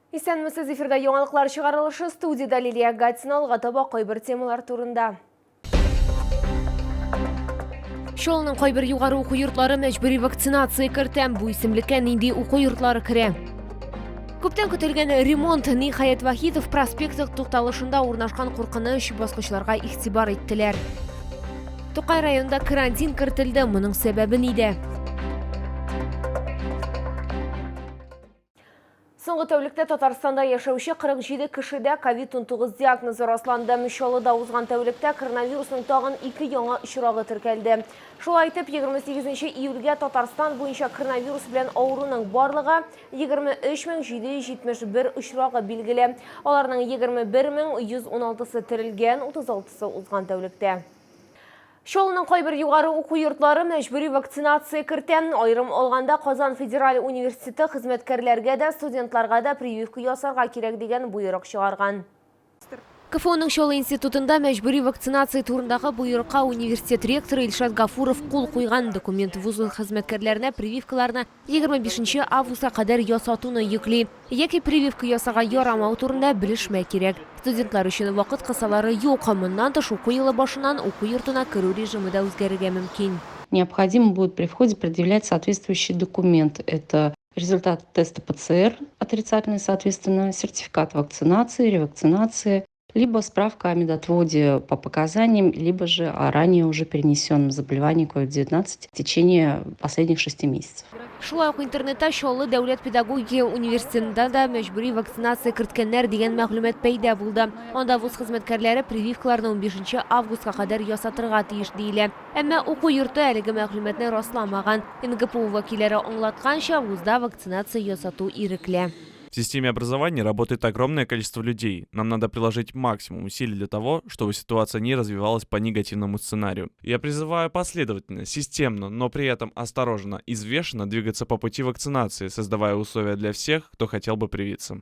Исәнмесез, эфирда яңалыклар чыгарылышы, студияда Лилия Гатина, алга таба кайбер темалар турында. Шолның кайбер югары уку йортлары мәҗбүри вакцинация кертә. Бу исемлеккә нинди уку йортлары керә? Күптән көтелгән ремонт Ниһаят Вахитов проспекты тукталышында урнашкан куркыныч баскычларга игътибар иттеләр. Тукай районында карантин кертелде. Моның сәбәбе нидә? Соңгы тәүлектә Татарстанда яшәүче 47 кешедә COVID-19 диагнозы расланды. Чаллыда узган тәүлектә коронавирусның тагын 2 яңа очрагы теркәлде. Шулай итеп, 28 июльгә Татарстан буенча коронавирус белән авыруның барлыгы 23771 очрагы билгеле. Аларның 21116-сы терелгән, 36-сы узган тәүлектә. Шолның кайбер югары уку йортлары мәҗбүри вакцинация кертә. Айрым алганда Казан федераль университеты хезмәткәрләргә дә, студентларга да прививка ясарга кирәк дигән буйрык чыгарган. КФУның Шолы институтында мәҗбүри вакцинация турындагы буйрыкка университет ректоры Илшат Гафуров кул куйган. Документ вузы хезмәткәрләренә прививкаларны 25 августка кадәр ясатуны йөкли. Яки прививка ясага ярамау турында белешмә кирәк. Студентлар өчен вакыт кысалары юк. Моннан тыш уку елы башыннан уку йортына керү режимы да үзгәрергә мөмкин. Необходимо будет при входе предъявлять соответствующий документ. Это результат теста ПЦР отрицательный, соответственно, сертификат вакцинации, ревакцинации, либо справка о медотводе по показаниям, либо же о ранее уже перенесенном заболевании COVID-19 в течение последних 6 месяцев. Шулай ук интернетта Шолы дәүләт педагогия университетында да мәҗбүри вакцинация керткәннәр дигән мәгълүмат пәйда булды. Анда вуз хезмәткәрләре прививкаларны 15 августка кадәр ясатырга тиеш диелә. Әмма уку йорты әлеге мәгълүматны расламаган. НГПУ вәкилләре аңлатканча, вузда вакцинация ясату ирекле. В системе образования работает огромное количество людей. Нам надо приложить максимум усилий для того, чтобы ситуация не развивалась по негативному сценарию. Я призываю последовательно, системно, но при этом осторожно и взвешенно двигаться по пути вакцинации, создавая условия для всех, кто хотел бы привиться.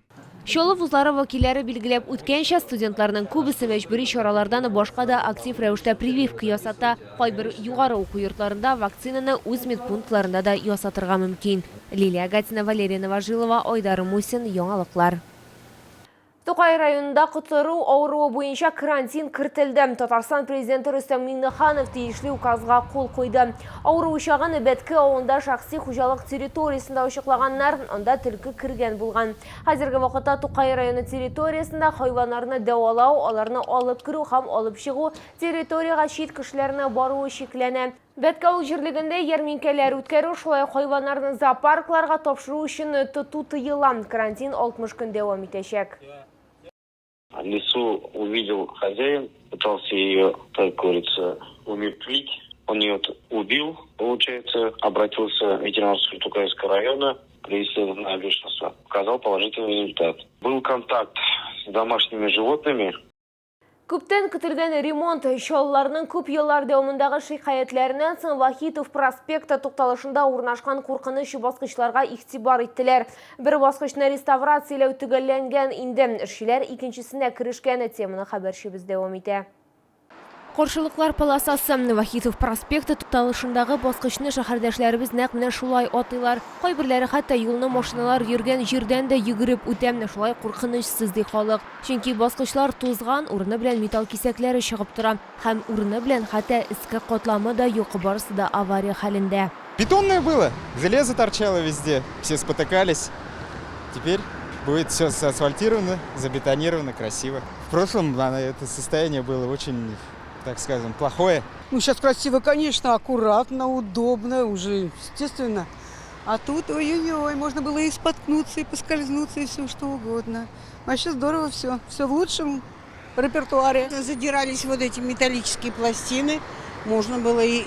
Шолы вузлары вәкилләре билгеләп үткәнчә, студентларның күбесе мәҗбүри чаралардан башка да актив рәвештә прививка ясата. Кайбер югары уку йортларында вакцинаны үз медпунктларында да ясатырга мөмкин. Лилия Гатина, Валерия Новожилова, Айдар Мусин, яңалыклар. Тукай районында кутыру авыруы буенча карантин кертелде. Татарстан президенты Рөстәм Миңнеханов тиешле указга кул куйды. Авыру учагы Нәбәтке авылында шәхси хуҗалык территориясендә ачыклаганнар, анда төлке кергән булган. Хәзерге вакытта Тукай районы территориясендә хайваннарны дәвалау, аларны алып керү һәм алып чыгу, территорияга чит кешеләрне баруы шикләнә. Бәтке авыл җирлегендә ярминкәләр үткәрү, шулай хайваннарны зоопаркларга тапшыру өчен тоту тыела. Карантин 60 көн дәвам итәчәк. Лису увидел хозяин, пытался ее, так говорится, умертвить. Он ее убил, получается, обратился в ветеринарную службу Тукайского района, регистрированное бешенство. Показал положительный результат. Был контакт с домашними животными. Күптән көтелгән ремонт чаллыларның күп еллар дәвамындагы шикаятләреннән соң Вахитов проспекты тукталышында урнашкан куркыныч баскычларга игътибар иттеләр. Бер баскычны реставрацияләү төгәлләнгән инде. Эшчеләр икенчесенә керешкән. Теманы хәбәрчебез дәвам итә. Каршылыклар полосасы Вахитов проспекты тукталышындагы баскычны шәһәрдәшләребез нәкъ менә шулай атыйлар. Кайберләре хәтта юлны машиналар йөргән җирдән дә йөгереп үтә. Шулай куркынычсыз ди халык. Чөнки баскычлар тузган, урыны белән металл кисәкләре чыгып тора. Һәм урыны белән хәтта иске катламы да юк, барысы да авария хәлендә. Бетонное было, железо торчало везде, все спотыкались. Теперь будет все асфальтировано, забетонировано, красиво. В прошлом это состояние было очень, так скажем, плохое. Ну, сейчас красиво, конечно, аккуратно, удобно, уже естественно. А тут, ой-ой-ой, можно было и споткнуться, и поскользнуться, и все что угодно. Вообще здорово все, все в лучшем репертуаре. Задирались вот эти металлические пластины, можно было и...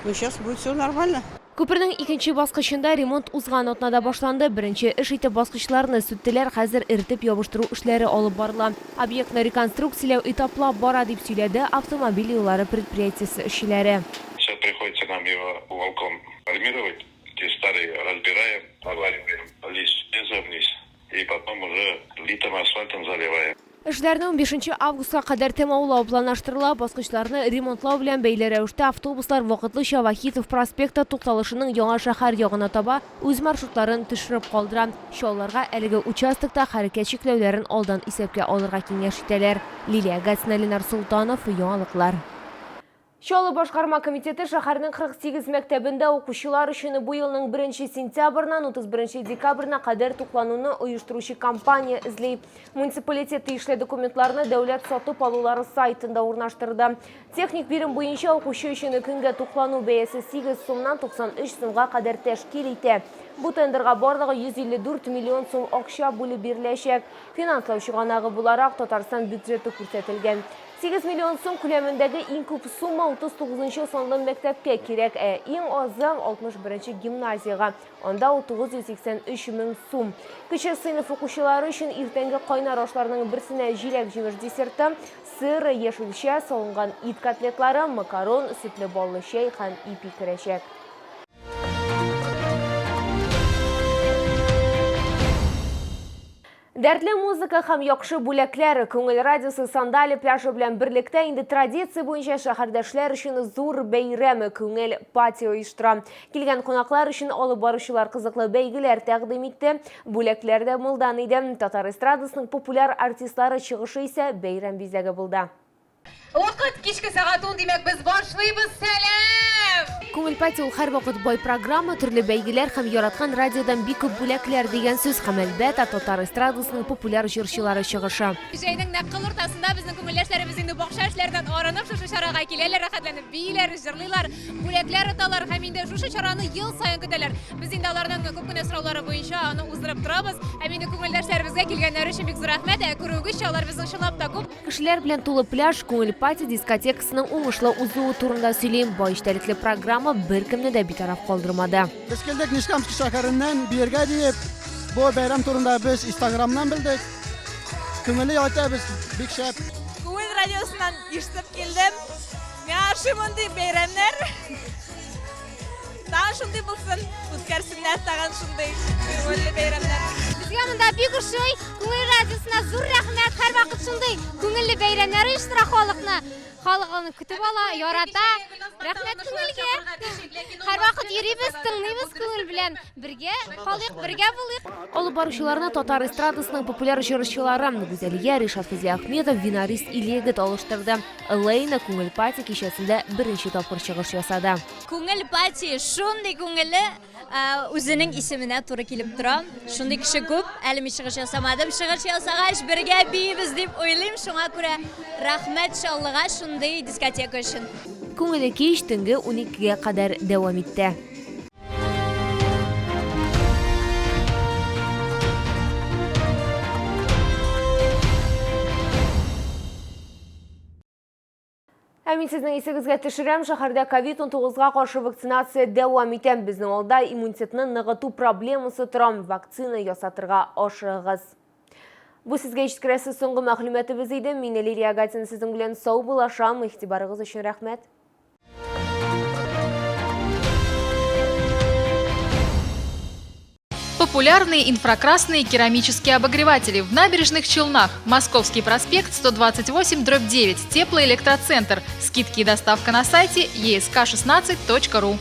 Но сейчас будет все нормально. Күпернең икенче баскычында ремонт узган атнада башланды. Беренче эш итеп баскычларны сүттеләр, хәзер эртеп ябыштыру эшләре алып барыла. Объектны реконструкцияләү этаплап бара дип сөйләде автомобиль юллары предприятиесе эшчеләре. Сейчас приходится нам его уголком формировать. Те старые разбираем, навариваем лист вниз, и потом уже литым асфальтом заливаем. Эшләрне 15 августка кадәр тәмамлау планлаштырыла. Баскычларны ремонтлау белән бәйле рәвештә автобуслар вакытлыча Вахитов проспекты тукталышының яңа шәһәр ягына таба үз маршрутларын төшереп калдыра. Чалларга әлеге участокта хәрәкәт чикләүләрен алдан исәпкә алырга киңәш итәләр. Лилия Гатина, Ленар Султанов, яңалыклар. Чаллы башкарма комитеты шәһәрнең 48 мәктәбендә укучылар өчен бу елның 1 сентябрьнан 31 декабрьна кадәр туклануны оештыручы компания эзли. Муниципалитет тиешле документларны дәүләт сатып алулары сайтында урнаштырды. Техник бирим буенча укучы өчен көнгә туклану бәясе 8 сумнан 93 сумга кадәр тәшкил итә. Бу тендерга барлыгы 154 миллион сум акча бүлеп биреләчәк. Финанслау чыганагы буларак Татарстан бюджеты күрсәтелгән. 8 миллион сум күләмендәге иң күп сумма 39 санлы мәктәпкә кирәк, иң азы 61 гимназияга. Анда 983 мең сум. Кече сыйныф укучылары өчен иртәнге кайнар ашларның берсенә җиләк-җимеш десерты, сыр, яшелчә, салынган ит котлетлары, макарон, сөтле баллы чәй һәм ипи керәчәк. Дәртле музыка һәм яхшы бүләкләр Күңел радиосы Сандали пляжы белән берлектә инде традиция буенча шәһәрдәшләр өчен зур бәйрәм Күңел пати оештыра. Килгән кунаклар өчен алып баручылар кызыклы бәйгеләр тәкъдим итте. Бүләкләр дә мулдан иде. Татар эстрадасының популяр артистлары чыгышы исә бәйрәм бизәге булды. Вакыт кичке сәгать 10 димәк без башлыйбыз. Сәлам! Күңел пати ул һәр вакыт бай программа, төрле бәйгеләр һәм яраткан радиодан бик күп бүләкләр дигән сүз һәм әлбәттә Татар эстрадасының популяр җырчылары чыгышы. Җәйнең нәкъ уртасында безнең күңелләшләребез инде бакча эшләрдән арынып шушы чарага киләләр, рәхәтләнеп бийләр, җырлыйлар, бүләкләр аталар һәм инде шушы чараны ел саен көтәләр. Без инде аларның күп кенә сораулары буенча аны уздырып торабыз. Һәм инде күңелләшләребезгә килгәннәр өчен бик зур рәхмәт. Күрүгезчә алар безнең чынлап та күп. Кешеләр белән тулы пляж Күңел пати дискотекасының уңышлы узуы турында сөйлим. Бай эчтәлекле программа беркемне дә битараф калдырмады. Biz keldik Nishkamsk şəhərindən bir yerə deyib, bu bayram turunda biz Instagramdan bildik. Күңелле ята biz big şəp. Күңел радиосыннан ишетеп килдем. Яхшы мондый бәйрәмнәр. Тагын шундый булсын, үткәрсеннәр тагын шундый күңелле бәйрәмнәр. Безгә монда бик ошый. Күңел радиосына зур рәхмәт. Һәр вакыт шундый күңелле бәйрәмнәр оештыра халыкны. Халыгын көтеп ала, ярата. Рәхмәт күңелгә. Һәр вакыт йөрибез, тыңлыйбыз күңел белән. Бергә калыйк, бергә булыйк. Алып баручыларны Татар эстрадасының популяр җырчылары Гүзәлия, Ришат Фәзи Ахметов, винарист Илегет алыштырды. Лейна Күңел пати кичәсендә беренче тапкыр чыгыш ясады. Күңел пати шундый күңелле, үзенең исеменә туры килеп тора. Шундый кеше күп, әле мин чыгыш ясамадым. Чыгыш ясагач бергә бийбез дип уйлыйм. Шуңа күрә рәхмәт Чаллыга шундый дискотека өчен. Күңеле кич төнге 12-гә кадәр дәвам итте. Мин сезнең исегезгә төшерәм, шәһәрдә COVID-19-га каршы вакцинация дәвам итә. Безнең алда иммунитетны ныгыту проблемасы тора. Вакцина ясатырга ашыгыз. Бу сезгә җиткерәсе соңгы мәгълүматыбыз иде. Мин Лилия Гатина сезнең белән сау булашам. Игътибарыгыз өчен рәхмәт. Популярные инфракрасные керамические обогреватели в Набережных Челнах. Московский проспект 128/9. Теплоэлектроцентр. Скидки и доставка на сайте esk16.ru.